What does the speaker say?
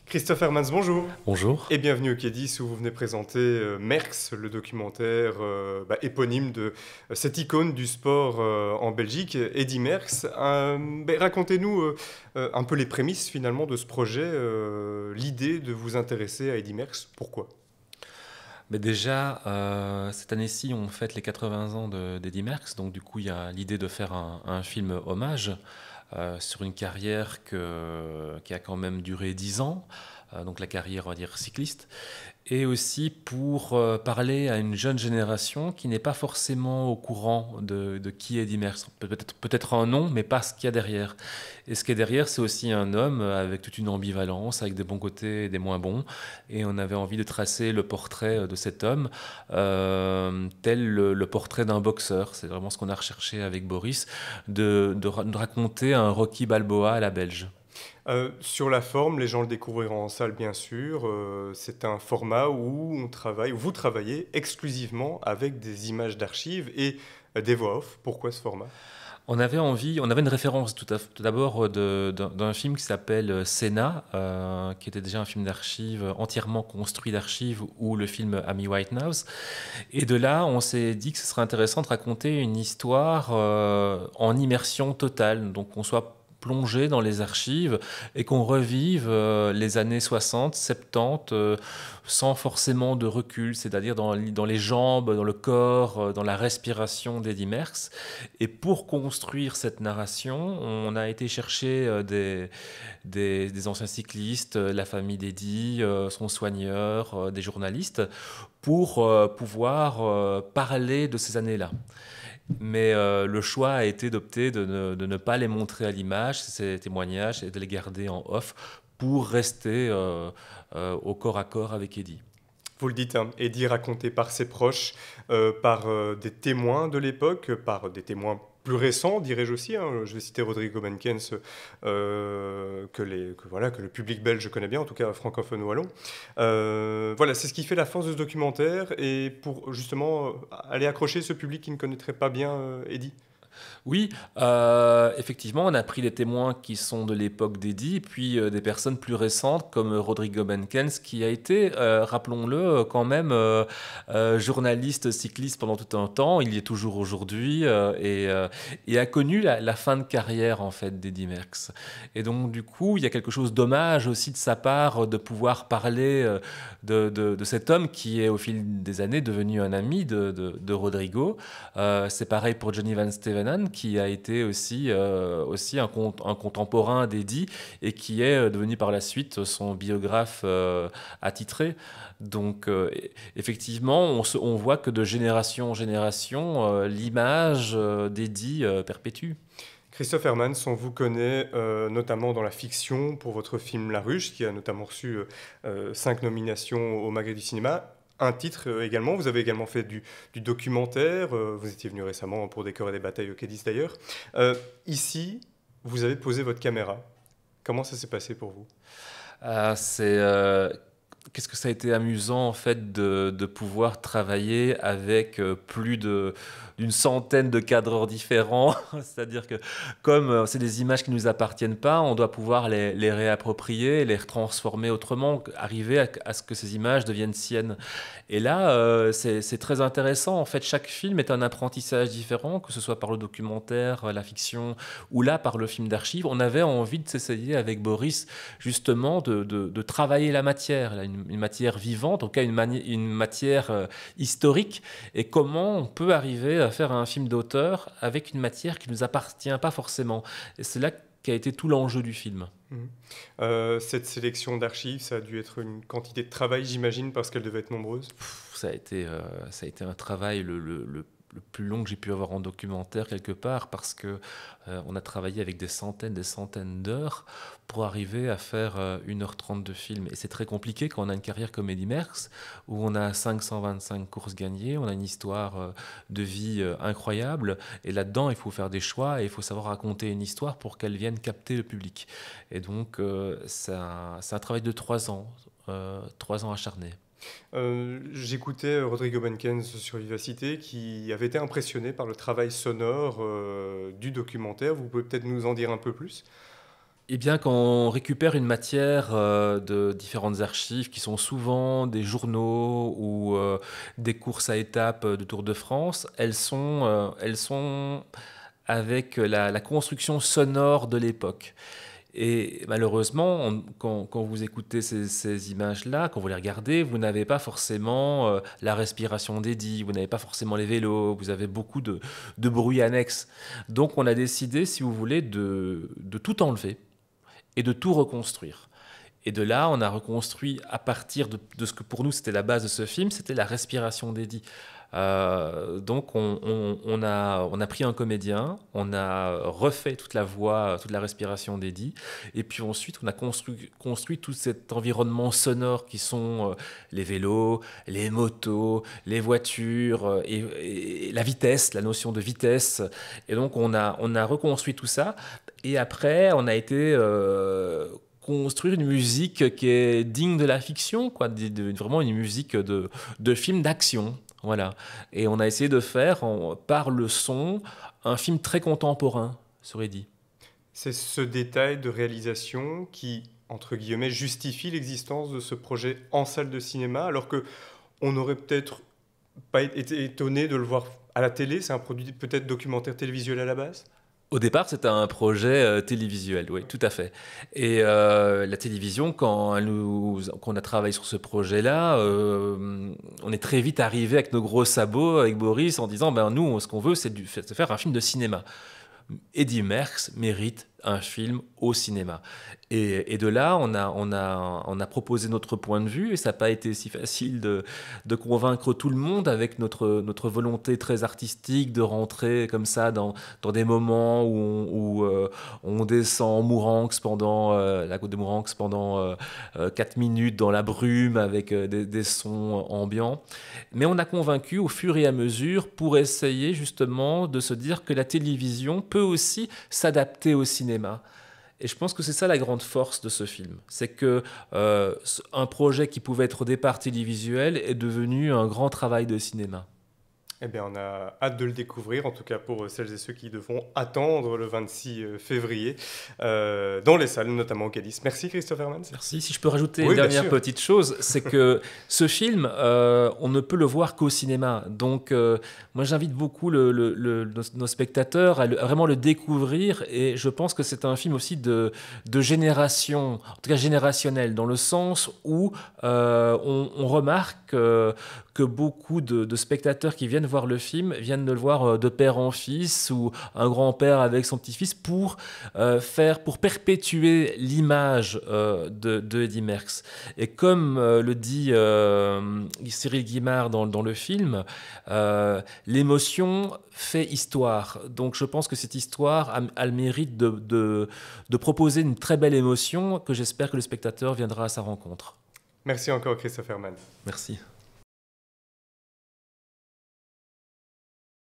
Christophe Hermans, bonjour Bonjour. et bienvenue au Quai où vous venez présenter Merckx, le documentaire éponyme de cette icône du sport en Belgique, Eddy Merckx. Racontez-nous un peu les prémices finalement de ce projet, l'idée de vous intéresser à Eddy Merckx, pourquoi? Mais déjà, cette année-ci, on fête les 80 ans d'Eddy Merckx, donc du coup, il y a l'idée de faire un film hommage sur une carrière qui a quand même duré 10 ans, donc la carrière, on va dire, cycliste, et aussi pour parler à une jeune génération qui n'est pas forcément au courant de qui est Eddy Merckx. Peut-être un nom, mais pas ce qu'il y a derrière. Et ce qu'il y a derrière, c'est aussi un homme avec toute une ambivalence, avec des bons côtés et des moins bons. Et on avait envie de tracer le portrait de cet homme, tel le portrait d'un boxeur. C'est vraiment ce qu'on a recherché avec Boris, de raconter un Rocky Balboa à la belge. Sur la forme, les gens le découvriront en salle bien sûr. C'est un format où où vous travaillez exclusivement avec des images d'archives et des voix off. Pourquoi ce format? On avait une référence tout d'abord d'un film qui s'appelle Senna, qui était déjà un film d'archives, entièrement construit d'archives, ou le film Amy Winehouse. Et de là, on s'est dit que ce serait intéressant de raconter une histoire en immersion totale, donc qu'on soit plongé dans les archives et qu'on revive les années 60, 70 sans forcément de recul, c'est-à-dire dans les jambes, dans le corps, dans la respiration d'Eddy Merckx. Et pour construire cette narration, on a été chercher des anciens cyclistes, la famille d'Eddy, son soigneur, des journalistes, pour pouvoir parler de ces années-là. Mais le choix a été d'opter de ne pas les montrer à l'image, ces témoignages, et de les garder en off pour rester au corps à corps avec Eddy. Vous le dites, hein, Eddy raconté par ses proches, par des témoins de l'époque, par des témoins plus récents, dirais-je aussi, hein. Je vais citer Rodrigo Menkens, voilà, que le public belge connaît bien, en tout cas francophone wallon. Voilà, c'est ce qui fait la force de ce documentaire, et pour justement aller accrocher ce public qui ne connaîtrait pas bien Eddy. Oui, effectivement, on a pris les témoins qui sont de l'époque d'Eddy, et puis des personnes plus récentes comme Rodrigo Benkens, qui a été, rappelons-le, quand même journaliste cycliste pendant tout un temps. Il y est toujours aujourd'hui et a connu la fin de carrière en fait d'Eddy Merckx. Et donc du coup, il y a quelque chose d'hommage aussi de sa part de pouvoir parler de cet homme qui est au fil des années devenu un ami de Rodrigo. C'est pareil pour Johnny Van Stevenan, qui a été aussi un contemporain d'Eddy et qui est devenu par la suite son biographe attitré. Donc, effectivement, on voit que de génération en génération, l'image d'Eddy perpétue. Christophe Hermans, on vous connaît notamment dans la fiction pour votre film La Ruche, qui a notamment reçu 5 nominations au Maghreb du cinéma. Un titre également, vous avez également fait du documentaire, vous étiez venu récemment pour Décor et des batailles au Quai d'ailleurs. Ici, vous avez posé votre caméra. Comment ça s'est passé pour vous? C'est Qu'est-ce que ça a été amusant en fait de pouvoir travailler avec d'une centaine de cadreurs différents. C'est-à-dire que comme c'est des images qui ne nous appartiennent pas, on doit pouvoir les réapproprier, les retransformer autrement, arriver à ce que ces images deviennent siennes. Et là, c'est très intéressant. En fait, chaque film est un apprentissage différent, que ce soit par le documentaire, la fiction, ou là par le film d'archives. On avait envie de s'essayer avec Boris justement de travailler la matière, là, une matière vivante, en tout cas une matière historique, et comment on peut arriver à faire un film d'auteur avec une matière qui ne nous appartient pas forcément. Et c'est là qu'a été tout l'enjeu du film. Mhm. Cette sélection d'archives, ça a dû être une quantité de travail, j'imagine, parce qu'elle devait être nombreuse. Ça a été un travail le plus long que j'ai pu avoir en documentaire quelque part, parce que on a travaillé avec des centaines d'heures pour arriver à faire 1h30 de film. Et c'est très compliqué quand on a une carrière comme Eddy Merckx, où on a 525 courses gagnées, on a une histoire de vie incroyable, et là-dedans il faut faire des choix et il faut savoir raconter une histoire pour qu'elle vienne capter le public. Et donc c'est un travail de 3 ans, 3 ans acharnés. J'écoutais Rodrigo Benkens sur Vivacité qui avait été impressionné par le travail sonore du documentaire. Vous pouvez peut-être nous en dire un peu plus? Eh bien, quand on récupère une matière de différentes archives qui sont souvent des journaux ou des courses à étapes de Tour de France, elles sont avec la construction sonore de l'époque. Et malheureusement, quand vous écoutez ces images-là, quand vous les regardez, vous n'avez pas forcément la respiration dédiée, vous n'avez pas forcément les vélos, vous avez beaucoup de bruit annexe. Donc on a décidé, si vous voulez, de tout enlever et de tout reconstruire. Et de là, on a reconstruit à partir de ce que pour nous c'était la base de ce film, c'était la respiration d'Eddie. Donc on a pris un comédien, on a refait toute la voix, toute la respiration d'Eddie, et puis ensuite on a construit tout cet environnement sonore qui sont les vélos, les motos, les voitures et la vitesse, la notion de vitesse. Et donc on a reconstruit tout ça, et après on a été construire une musique qui est digne de la fiction, quoi, vraiment une musique de film d'action. Voilà. Et on a essayé de faire, par le son, un film très contemporain, serait dit. C'est ce détail de réalisation qui, entre guillemets, justifie l'existence de ce projet en salle de cinéma, alors que on n'aurait peut-être pas été étonné de le voir à la télé. C'est un produit peut-être documentaire télévisuel à la base. Au départ, c'était un projet télévisuel, oui, tout à fait. Et la télévision, quand on a travaillé sur ce projet-là, on est très vite arrivé avec nos gros sabots, avec Boris, en disant, ben, nous, ce qu'on veut, c'est de faire un film de cinéma. Eddie Merckx mérite un film au cinéma. Et de là, on a proposé notre point de vue, et ça n'a pas été si facile de convaincre tout le monde avec notre volonté très artistique de rentrer comme ça dans des moments où on descend en Mouranx pendant la côte de Mouranx pendant 4 minutes dans la brume avec des sons ambiants. Mais on a convaincu au fur et à mesure pour essayer justement de se dire que la télévision peut aussi s'adapter au cinéma. Et je pense que c'est ça la grande force de ce film. C'est que un projet qui pouvait être au départ télévisuel est devenu un grand travail de cinéma. Eh bien, on a hâte de le découvrir, en tout cas pour celles et ceux qui devront attendre le 26 février dans les salles, notamment au Cadiz. Merci Christopher Mans. Merci. Si je peux rajouter Oui, une bien dernière sûr. petite chose, c'est que ce film, on ne peut le voir qu'au cinéma. Donc, moi, j'invite beaucoup nos spectateurs à vraiment le découvrir. Et je pense que c'est un film aussi de génération, en tout cas générationnel, dans le sens où on remarque que beaucoup de spectateurs qui viennent voir le film viennent de le voir de père en fils ou un grand-père avec son petit-fils pour perpétuer l'image de Eddie Merckx. Et comme le dit Cyril Guimard dans le film, l'émotion fait histoire. Donc je pense que cette histoire a le mérite de proposer une très belle émotion que j'espère que le spectateur viendra à sa rencontre. Merci encore Christopher Mans. Merci.